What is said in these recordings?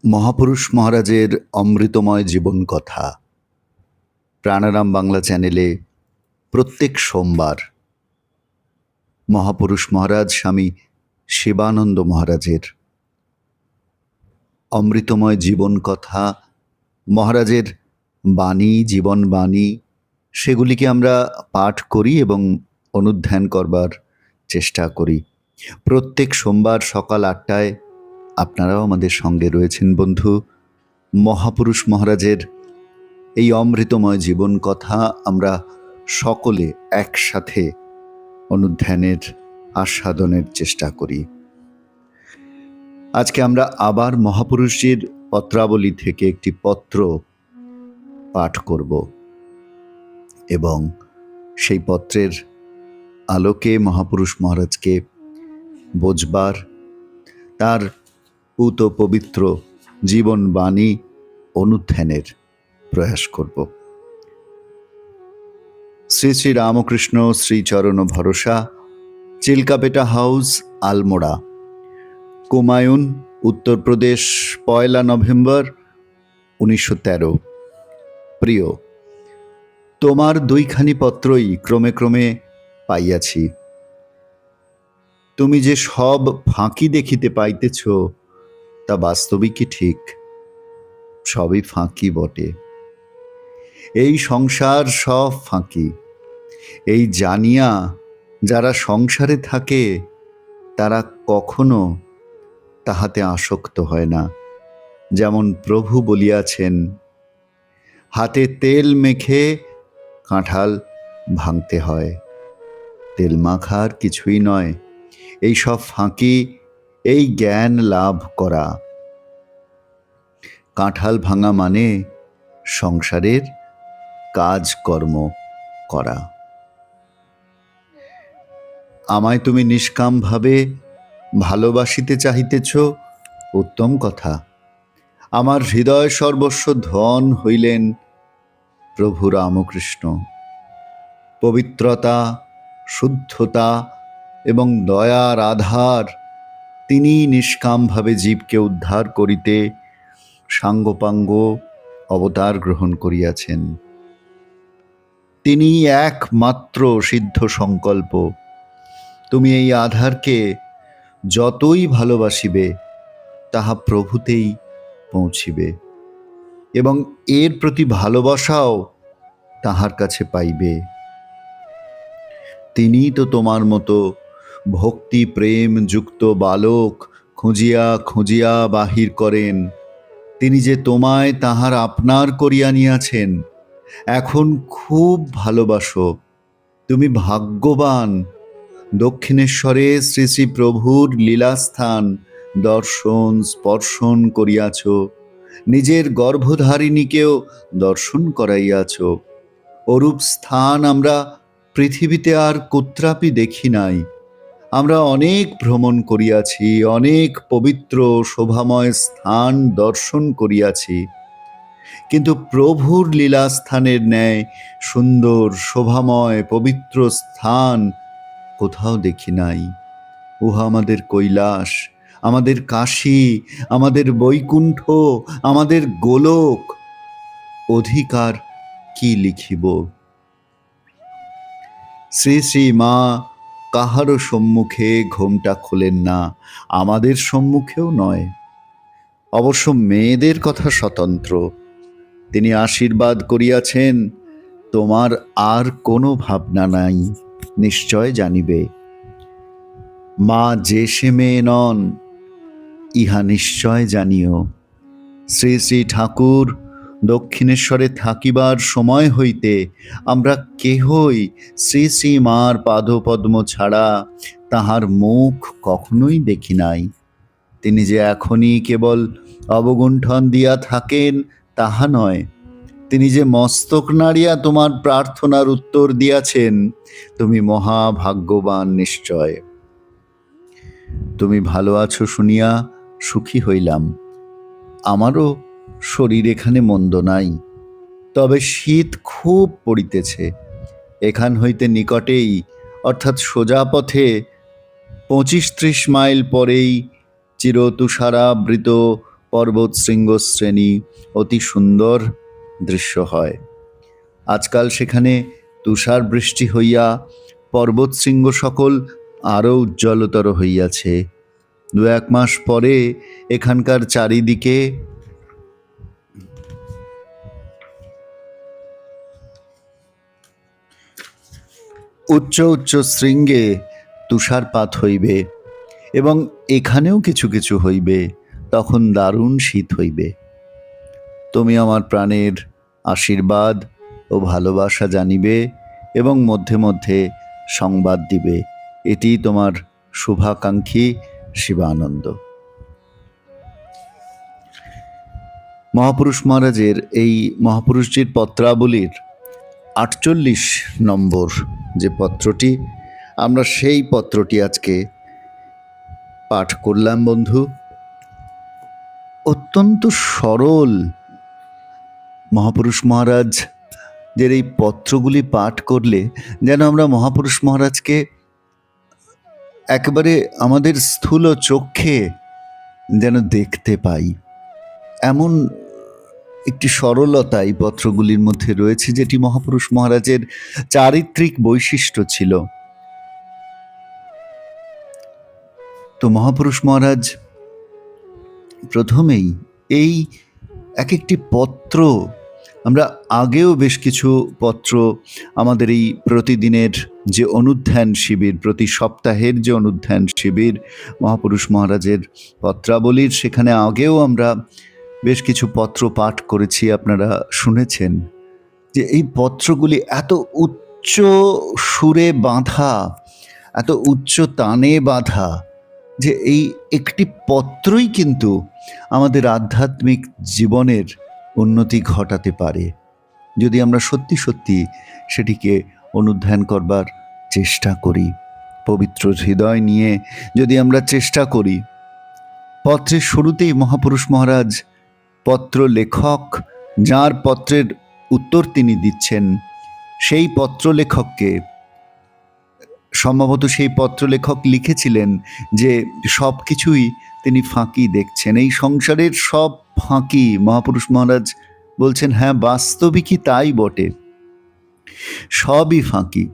মহাপুরুষ মহারাজের অমৃতময় জীবন কথা প্রাণারাম বাংলা চ্যানেলে প্রত্যেক সোমবার মহাপুরুষ মহারাজ স্বামী শিবানন্দ মহারাজের অমৃতময় জীবন কথা, মহারাজের বাণী, জীবন বাণী, সেগুলিকে আমরা পাঠ করি এবং অনুধ্যান করবার চেষ্টা করি। প্রত্যেক সোমবার সকাল ৮টায় আপনারাও আমাদের সঙ্গে রয়েছেন বন্ধু। মহাপুরুষ মহারাজের এই অমৃতময় জীবন কথা আমরা সকলে একসাথে অনুধ্যানের আস্বাদনের চেষ্টা করি। আজকে আমরা আবার মহাপুরুষজির পত্রাবলী থেকে একটি পত্র পাঠ করব এবং সেই পত্রের আলোকে মহাপুরুষ মহারাজকে বোঝবার, তার পূত পবিত্র জীবন বাণী অনুধ্যানের প্রয়াস করব। শ্রী শ্রী রামকৃষ্ণ শ্রীচরণ ভরসা, চিল্কাপেটা হাউস, আলমোড়া, কুমায়ুন, উত্তরপ্রদেশ, ১ নভেম্বর ১৯১৩। প্রিয়, তোমার দুইখানি পত্রই ক্রমে ক্রমে পাইয়াছি। তুমি যে সব ফাঁকি দেখিতে পাইতেছ তা বাস্তবিকই ঠিক, সবই ফাঁকি বটে। এই সংসার সব ফাঁকি, এই জানিয়া যারা সংসারে থাকে তারা কখনো তাহাতে আসক্ত হয় না। যেমন প্রভু বলিয়াছেন, হাতে তেল মেখে কাঁঠাল ভাঙতে হয়। তেল মাখার কিছুই নয়, এই সব ফাঁকি, এই জ্ঞান লাভ করা। কাঁঠাল ভাঙা মানে সংসারের কাজকর্ম করা। আমায় তুমি নিষ্কামভাবে ভালোবাসিতে চাহিতেছ, উত্তম কথা। আমার হৃদয় সর্বস্ব ধন হইলেন প্রভু রামকৃষ্ণ। পবিত্রতা, শুদ্ধতা এবং দয়ার আধার তিনি নিষ্কামভাবে জীবকে উদ্ধার করিতে সাঙ্গপাঙ্গ অবতার গ্রহণ করিয়াছেন। তিনি একমাত্র সিদ্ধ সংকল্প। তুমি এই আধারকে যতই ভালোবাসিবে তাহা প্রভুতেই পৌঁছিবে এবং এর প্রতি ভালোবাসাও তাহার কাছে পাইবে। তিনি তো তোমার মতো ভক্তি প্রেম যুক্ত বালক খুঁজিয়া খুঁজিয়া বাহির করেন। তিনি যে তোমায় তাহার আপনার করিয়া নিয়াছেন, এখন খুব ভালোবাসো। তুমি ভাগ্যবান। দক্ষিণেশ্বরে শ্রী শ্রী প্রভুর লীলাস্থান দর্শন স্পর্শন করিয়াছ, নিজের গর্ভধারিণীকেও দর্শন করাইয়াছ। ওরূপ স্থান আমরা পৃথিবীতে আর কোত্রাপি দেখি নাই। আমরা অনেক ভ্রমণ করিয়াছি, অনেক পবিত্র শোভাময় স্থান দর্শন করিয়াছি, কিন্তু প্রভুর লীলাস্থানের ন্যায় সুন্দর শোভাময় পবিত্র স্থান কোথাও দেখি নাই। উহা আমাদের কৈলাস, আমাদের কাশী, আমাদের বৈকুণ্ঠ, আমাদের গোলক। অধিকার কি লিখিব? শ্রী শ্রী মা কাহারও সম্মুখে ঘোমটা খোলেন না, আমাদের সম্মুখেও নয়। অবশ্য মেয়েদের কথা স্বতন্ত্র। তিনি আশীর্বাদ করিয়াছেন, তোমার আর কোনো ভাবনা নাই, নিশ্চয় জানিবে। মা যে সে মেয়ে নন, ইহা নিশ্চয় জানিও। শ্রী শ্রী ঠাকুর দক্ষিণেশ্বরে থাকিবার সময় হইতে আমরা কেহই শ্রী শ্রী মার পাদপদ্ম ছাড়া তাহার মুখ কখনোই দেখি নাই। তিনি যে এখনই কেবল অবগুণ্ঠন দিয়া থাকেন তাহা নয়, তিনি যে মস্তক নাড়িয়া তোমার প্রার্থনার উত্তর দিয়াছেন, তুমি মহাভাগ্যবান নিশ্চয়। তুমি ভালো আছো শুনিয়া সুখী হইলাম। আমারও শরীর এখানে মন্দ নাই, তবে শীত খুব পড়িতেছে। এখান হইতে নিকটেই, অর্থাৎ সোজা পথে ২৫-৩০ মাইল পরেই চিরতুষারাবৃত পর্বত শৃঙ্গ শ্রেণী অতি সুন্দর দৃশ্য হয়। আজকাল সেখানে তুষার বৃষ্টি হইয়া পর্বত শৃঙ্গ সকল আরও উজ্জ্বলতর হইয়াছে। 2-1 মাস পরে এখানকার চারিদিকে উচ্চ উচ্চ শৃঙ্গে তুষারপাত হইবে এবং এখানেও কিছু কিছু হইবে। তখন দারুণ শীত হইবে। তুমি আমার প্রাণের আশীর্বাদ ও ভালোবাসা জানিবে এবং মধ্যে মধ্যে সংবাদ দিবে। এটি তোমার শুভাকাঙ্ক্ষী শিবানন্দ। মহাপুরুষ মহারাজের এই মহাপুরুষজির পত্রাবলীর 48 নম্বর যে পত্রটি, আমরা সেই পত্রটি আজকে পাঠ করলাম বন্ধু। অত্যন্ত সরল মহাপুরুষ মহারাজ যে এই পত্রগুলি পাঠ করলে যেন আমরা মহাপুরুষ মহারাজকে একেবারে আমাদের স্থূল চক্ষে যেন দেখতে পাই, এমন একটি সরলতা এই পত্রগুলির মধ্যে রয়েছে, যেটি মহাপুরুষ মহারাজের চারিত্রিক বৈশিষ্ট্য ছিল। তো মহাপুরুষ মহারাজ প্রথমেই এই এক একটি পত্র, আমরা আগেও বেশ কিছু পত্র আমাদের এই প্রতিদিনের যে অনুধ্যান শিবির, প্রতি সপ্তাহের যে অনুধ্যান শিবির মহাপুরুষ মহারাজের পত্রাবলীর, সেখানে আগেও আমরা বেশ কিছু পত্র পাঠ করেছি, আপনারা শুনেছেন যে এই পত্রগুলি এত উচ্চ সুরে বাঁধা, এত উচ্চ তানে বাঁধা, যে এই একটি পত্রই কিন্তু আমাদের আধ্যাত্মিক জীবনের উন্নতি ঘটাতে পারে, যদি আমরা সত্যি সত্যি সেটিকে অনুধ্যান করবার চেষ্টা করি, পবিত্র হৃদয় নিয়ে যদি আমরা চেষ্টা করি। পত্রের শুরুতেই মহাপুরুষ মহারাজ পত্র লেখক, যার পত্রের উত্তর তিনি দিচ্ছেন, সেই পত্র লেখককে, সম্ভবত সেই পত্র লেখক লিখেছিলেন যে সব কিছুই তিনি ফাঁকি দেখছেন, এই সংসারের সব ফাঁকি। মহাপুরুষ মহারাজ বলছেন, হ্যাঁ বাস্তবিকই তাই বটে, সবই ফাঁকি।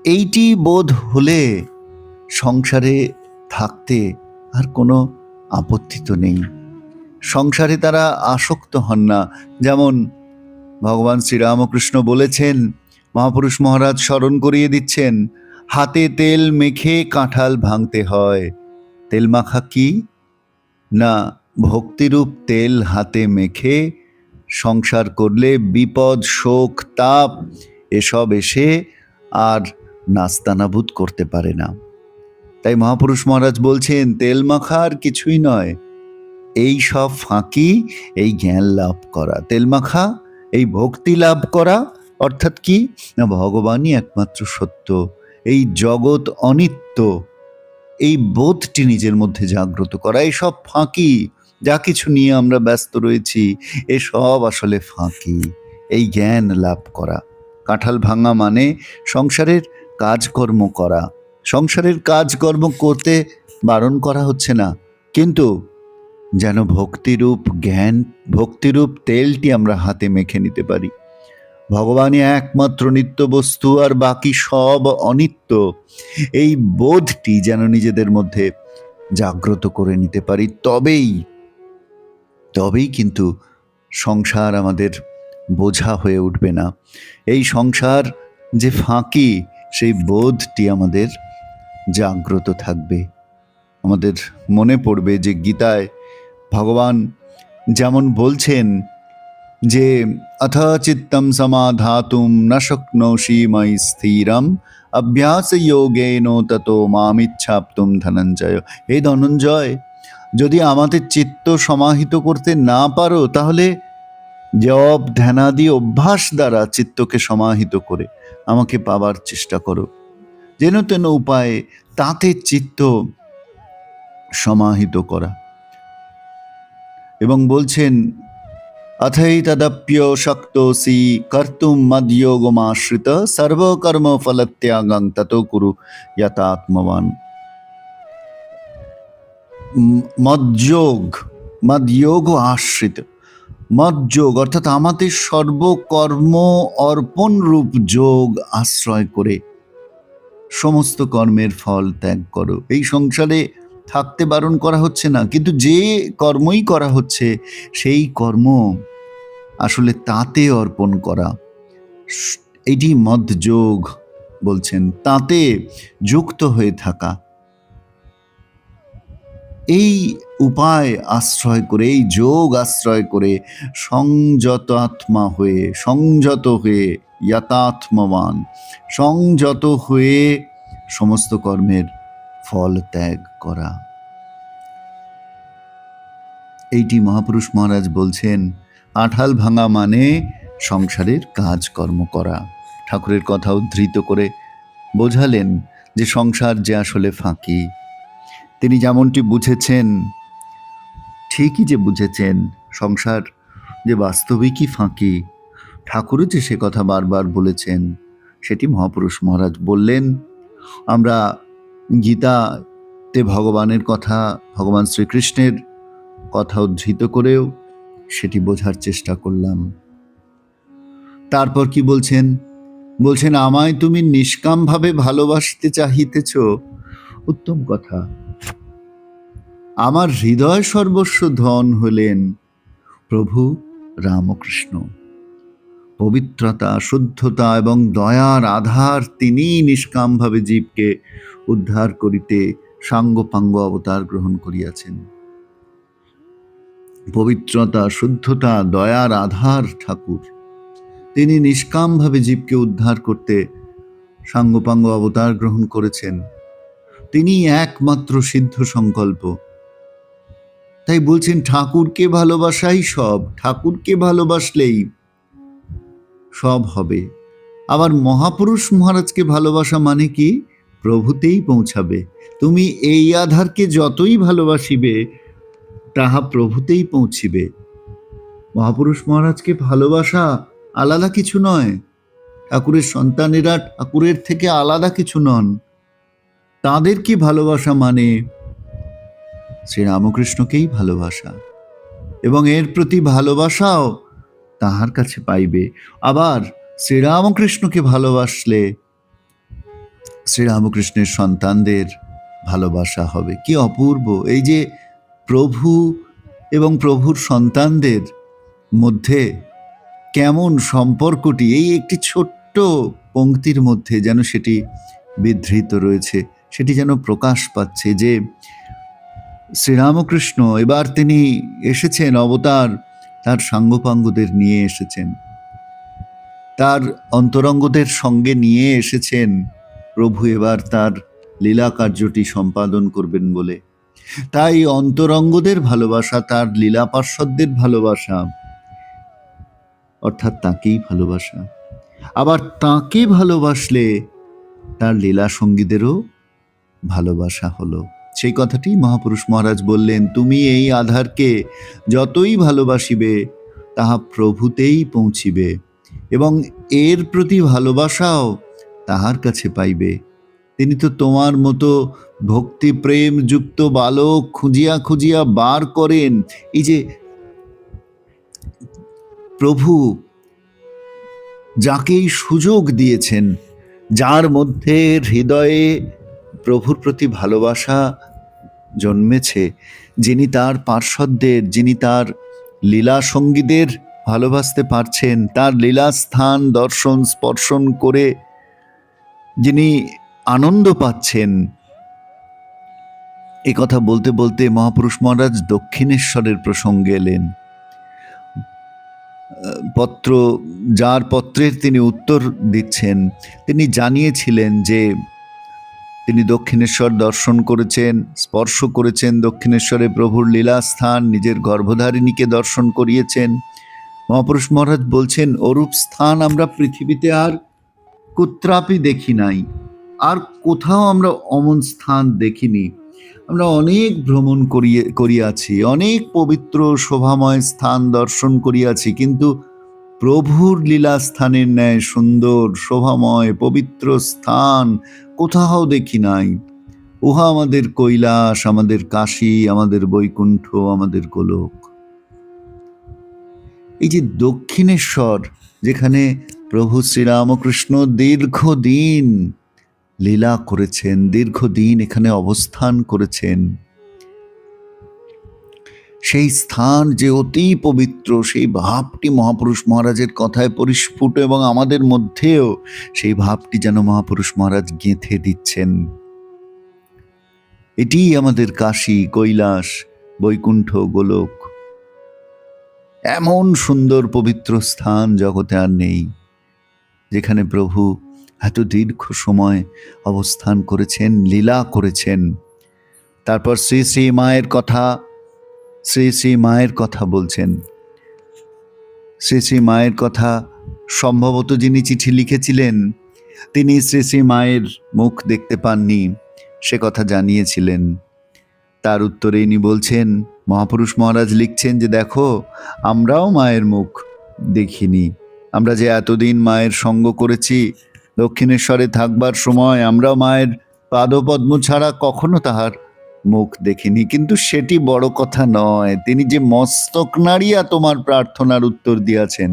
এইটি বোধ হলে সংসারে থাকতে আর কোনো আপত্তি তো নেই। সংসারে তারা আসক্ত হন না। যেমন ভগবান শ্রীরামকৃষ্ণ বলেছেন, মহাপুরুষ মহারাজ স্মরণ করিয়ে দিচ্ছেন, হাতে তেল মেখে কাঁঠাল ভাঙতে হয়। তেল মাখা কি না, ভক্তিরূপ তেল হাতে মেখে সংসার করলে বিপদ, শোক, তাপ এসব এসে আর নাস্তানাবুদ করতে পারে না। তাই মহাপুরুষ মহারাজ বলছেন, তেল মাখা আর কিছুই নয়, এই সব ফাঁকি, এই জ্ঞান লাভ করা। তেল মাখা এই ভক্তি লাভ করা, অর্থাৎ কি না, ভগবানই একমাত্র সত্য, এই জগৎ অনিত্য, এই বোধটি নিজের মধ্যে জাগ্রত করা। এই সব ফাঁকি, যা কিছু নিয়ে আমরা ব্যস্ত রয়েছি, এসব আসলে ফাঁকি, এই জ্ঞান লাভ করা। কাঁঠাল ভাঙা মানে সংসারের কাজকর্ম করা। সংসারের কাজকর্ম করতে বারণ করা হচ্ছে না, কিন্তু যেন ভক্তিরূপ জ্ঞান, ভক্তিরূপ তেলটি আমরা হাতে মেখে নিতে পারি। ভগবানই একমাত্র নিত্য বস্তু, আর বাকি সব অনিত্য, এই বোধটি যেন নিজেদের মধ্যে জাগ্রত করে নিতে পারি। তবেই কিন্তু সংসার আমাদের বোঝা হয়ে উঠবে না। এই সংসার যে ফাঁকি, সেই বোধটি আমাদের জাগ্রত থাকবে। আমাদের মনে পড়বে যে গীতায় ভগবান যেমন বলছেন যে অথ চিত্তম সমাধাতুম ন শক্নোষি ময়ি স্থিরম অভ্যাস যোগেন ততো মামিচ্ছাপ্তুম ধনঞ্জয়। এই ধনঞ্জয়, যদি আমাদের চিত্ত সমাহিত করতে না পারো, তাহলে জপ ধ্যানাদি অভ্যাস দ্বারা চিত্তকে সমাহিত করে আমাকে পাবার চেষ্টা করো। যেন তেন উপায়ে তাতে চিত্ত সমাহিত করা। এবং বলছেন, অথৈ তদপ্য শক্তোসি কর্তুম মদ্যোগমাশ্রিত সর্বকর্ম ফলত্যাগং ততো কুরু যথাত্মবান। মদযোগ, মদযোগ আশ্রিত, মদযোগ অর্থাৎ আমাদের সর্বকর্ম অর্পণ রূপ যোগ আশ্রয় করে সমস্ত কর্মের ফল ত্যাগ করো। এই সংসারে থাকতে বারণ করা হচ্ছে না, কিন্তু যে কর্মই করা হচ্ছে সেই কর্ম আসলে তাতে অর্পণ করা, এটি মদযোগ বলছেন, তাতে যুক্ত হয়ে থাকা। এই উপায় আশ্রয় করে, এই যোগ আশ্রয় করে সংযত আত্মা হয়ে, সংযত হয়ে, যথাত্মবান, সংযত হয়ে সমস্ত কর্মের ফল ত্যাগ করা। এইটি মহাপুরুষ মহারাজ বলছেন, আঁঠাল ভাঙা মানে সংসারের কাজকর্ম করা। ঠাকুরের কথা উদ্ধৃত করে বোঝালেন যে সংসার যে আসলে ফাঁকি। তিনি যেমনটি বুঝেছেন, ঠিকই যে বুঝেছেন, সংসার যে বাস্তবিকই ফাঁকি, ঠাকুরও যে সে কথা বারবার বলেছেন, সেটি মহাপুরুষ মহারাজ বললেন। আমরা গীতাতে ভগবানের কথা, ভগবান শ্রীকৃষ্ণের কথা উদ্ধৃত করেও সেটি বোঝার চেষ্টা করলাম। তারপর কি বলছেন? বলছেন, আমায় তুমি নিষ্কামভাবে ভালোবাসতে চাহিতেছ, উত্তম কথা। আমার হৃদয় সর্বস্ব ধন হলেন প্রভু রামকৃষ্ণ। পবিত্রতা, শুদ্ধতা এবং দয়ার আধার তিনি নিষ্কামভাবে জীবকে উদ্ধার করিতে সাঙ্গপাঙ্গ অবতার গ্রহণ করিয়াছেন। পবিত্রতা, শুদ্ধতা, দয়ার আধার ঠাকুর, তিনি নিষ্কামভাবে জীবকে উদ্ধার করতে সাঙ্গপাঙ্গ অবতার গ্রহণ করেছেন। তিনি একমাত্র সিদ্ধ সংকল্প। তাই বলছেন, ঠাকুরকে ভালোবাসাই সব, ঠাকুরকে ভালোবাসলেই সব হবে। আবার মহাপুরুষ মহারাজকে ভালোবাসা মানে কি? প্রভুতেই পৌঁছাবে। তুমি এই আধারকে যতই ভালোবাসিবে, তাহা প্রভুতেই পৌঁছিবে। মহাপুরুষ মহারাজকে ভালোবাসা আলাদা কিছু নয়। ঠাকুরের সন্তানেরা ঠাকুরের থেকে আলাদা কিছু নন। তাদের কি ভালোবাসা মানে শ্রীরামকৃষ্ণকেই ভালোবাসা, এবং এর প্রতি ভালোবাসাও তাহার কাছে পাইবে। আবার শ্রীরামকৃষ্ণকে ভালোবাসলে শ্রীরামকৃষ্ণের সন্তানদের ভালোবাসা হবে। কি অপূর্ব! এই যে প্রভু এবং প্রভুর সন্তানদের মধ্যে কেমন সম্পর্কটি এই একটি ছোট্ট পংক্তির মধ্যে যেন সেটি বিধৃত রয়েছে, সেটি যেন প্রকাশ পাচ্ছে যে শ্রীরামকৃষ্ণ এবার তিনি এসেছেন অবতার, তার সাঙ্গপাঙ্গদের নিয়ে এসেছেন, তার অন্তরঙ্গদের সঙ্গে নিয়ে এসেছেন। প্রভু এবার তার লীলা কার্যটি সম্পাদন করবেন বলে। তাই অন্তরঙ্গদের ভালোবাসা, তার লীলা পার্ষদদের ভালোবাসা, অর্থাৎ তাকেই ভালোবাসা। আবার তাকে ভালোবাসলে তার লীলা সঙ্গীদেরও ভালোবাসা হলো। সেই কথাটি মহাপুরুষ মহারাজ বললেন, তুমি এই আধারকে যতই ভালোবাসিবে, তাহা প্রভুতেই পৌঁছিবে, এবং এর প্রতি ভালোবাসাও তাহার কাছে পাইবে। তিনি তো তোমার মতো ভক্তি প্রেম যুক্ত বালক খুঁজিয়া খুঁজিয়া বার করেন। এই যে প্রভু যাকেই সুযোগ দিয়েছেন, যার মধ্যে হৃদয়ে প্রভুর প্রতি ভালোবাসা জন্মেছে, যিনি তার পার্ষদদের, যিনি তার লীলা সঙ্গীদের ভালোবাসতে পারছেন, তার লীলা স্থান দর্শন স্পর্শন করে যিনি আনন্দ পাচ্ছেন। এ কথা বলতে বলতে মহাপুরুষ মহারাজ দক্ষিণেশ্বরের প্রসঙ্গে এলেন। যার পত্রের তিনি উত্তর দিচ্ছেন, তিনি জানিয়েছিলেন যে তিনি দক্ষিণেশ্বর দর্শন করেছেন, স্পর্শ করেছেন। দক্ষিণেশ্বরে প্রভুর লীলাস্থান, নিজের গর্ভধারিণীকে দর্শন করিয়েছেন। মহাপুরুষ মহারাজ বলছেন, ওরূপ স্থান আমরা পৃথিবীতে আর কুত্রাপি দেখি নাই, আর কোথাও আমরা অমন স্থান দেখিনি। আমরা অনেক ভ্রমণ করিয়াছি, অনেক পবিত্র শোভাময় স্থান দর্শন করিয়াছি, কিন্তু প্রভুর লীলা স্থানের ন্যায় সুন্দর শোভাময় পবিত্র স্থান কোথাও দেখি নাই। উহা আমাদের কৈলাস, আমাদের কাশী, আমাদের বৈকুণ্ঠ, আমাদের গোলক। এই যে দক্ষিণেশ্বর, যেখানে প্রভু শ্রীরামকৃষ্ণ দীর্ঘদিন লীলা করেছেন, দীর্ঘদিন এখানে অবস্থান করেছেন, সেই স্থান যে অতি পবিত্র, সেই ভাবটি মহাপুরুষ মহারাজের কথায় পরিস্ফুট, এবং আমাদের মধ্যেও সেই ভাবটি যেন মহাপুরুষ মহারাজ গেঁথে দিচ্ছেন। এটি আমাদের কাশী, কৈলাস, বৈকুণ্ঠ, গোলক। এমন সুন্দর পবিত্র স্থান জগতে আর নেই, যেখানে প্রভু এত দীর্ঘ সময় অবস্থান করেছেন, লীলা করেছেন। তারপর শ্রী শ্রী মায়ের কথা বলছেন। শ্রী শ্রী মায়ের কথা সম্ভবত যিনি চিঠি লিখেছিলেন, তিনি শ্রী শ্রী মায়ের মুখ দেখতে পাননি, সে কথা জানিয়েছিলেন। তার উত্তরে ইনি বলছেন, মহাপুরুষ মহারাজ লিখছেন যে দেখো, আমরাও মায়ের মুখ দেখিনি। আমরা যে এতদিন মায়ের সঙ্গ করেছি, দক্ষিণেশ্বরে থাকবার সময় আমরাও মায়ের পাদপদ্ম ছাড়া কখনো তাহার মুখ দেখিনি। কিন্তু সেটি বড় কথা নয়, তিনি যে মস্তক নাড়িয়া তোমার প্রার্থনার উত্তর দিয়াছেন,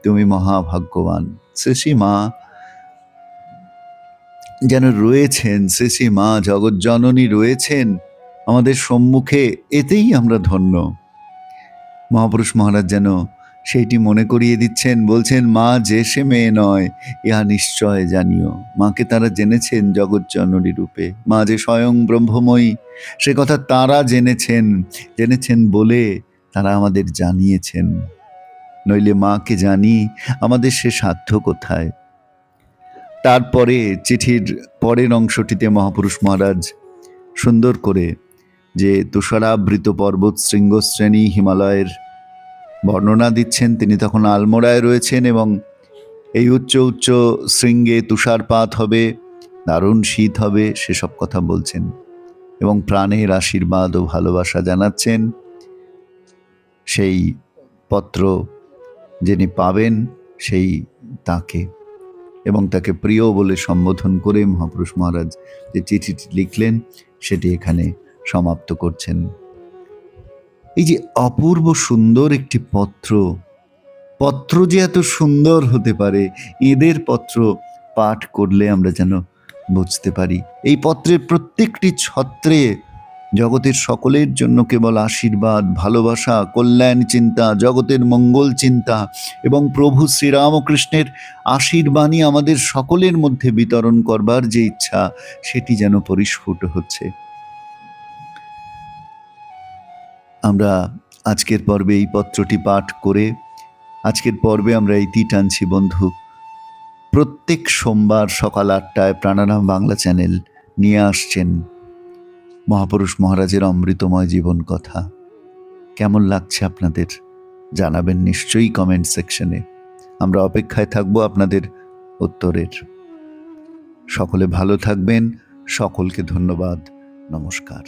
তুমি মহাভাগ্যবান। শ্রী মা যেন রয়েছেন, শ্রী মা জগজ্জননী রয়েছেন আমাদের সম্মুখে, এতেই আমরা ধন্য। মহাপুরুষ মহারাজ যেন সেইটি মনে করিয়ে দিচ্ছেন, বলছেন, মা যে সে মেয়ে নয়, ইহা নিশ্চয় জানিও। মাকে তারা জেনেছেন জগজ্জননী রূপে, মা যে স্বয়ং ব্রহ্মময়ী, সে কথা তারা জেনেছেন বলে তারা আমাদের জানিয়েছেন। নইলে মাকে জানি আমাদের সে সাধ্য কোথায়। তারপরে চিঠির পরের অংশটিতে মহাপুরুষ মহারাজ সুন্দর করে যে তুষারাবৃত পর্বত শৃঙ্গশ্রেণী হিমালয়ের বর্ণনা দিচ্ছেন। তিনি তখন আলমোড়ায় রয়েছেন এবং এই উচ্চ উচ্চ শৃঙ্গে তুষারপাত হবে, দারুণ শীত হবে, সেসব কথা বলছেন এবং প্রাণের আশীর্বাদ ও ভালোবাসা জানাচ্ছেন। সেই পত্র যিনি পাবেন সেই তাকে, এবং তাকে প্রিয় বলে সম্বোধন করে মহাপুরুষ মহারাজ যে চিঠিটি লিখলেন সেটি এখানে সমাপ্ত করছেন। এই যে অপূর্ব সুন্দর একটি পত্র যে এত সুন্দর হতে পারে, এদের পত্র পাঠ করলে আমরা যেন বুঝতে পারি। এই পত্রের প্রত্যেকটি ছত্রে জগতের সকলের জন্য কেবল আশীর্বাদ, ভালোবাসা, কল্যাণ চিন্তা, জগতের মঙ্গল চিন্তা এবং প্রভু শ্রীরামকৃষ্ণের আশীর্বাণী আমাদের সকলের মধ্যে বিতরণ করবার যে ইচ্ছা, সেটি যেন পরিস্ফুট হচ্ছে। আমরা আজকের পর্বে এই পত্রটি পাঠ করে আজকের পর্বে আমরা ইতি টানছি বন্ধু। প্রত্যেক সোমবার সকাল 8টায় প্রাণারাম বাংলা চ্যানেল নিয়ে আসছেন মহাপুরুষ মহারাজের অমৃতময় জীবন কথা। কেমন লাগছে আপনাদের জানাবেন নিশ্চয়ই কমেন্ট সেকশনে। আমরা অপেক্ষায় থাকবো আপনাদের উত্তরের। সকলে ভালো থাকবেন, সকলকে ধন্যবাদ, নমস্কার।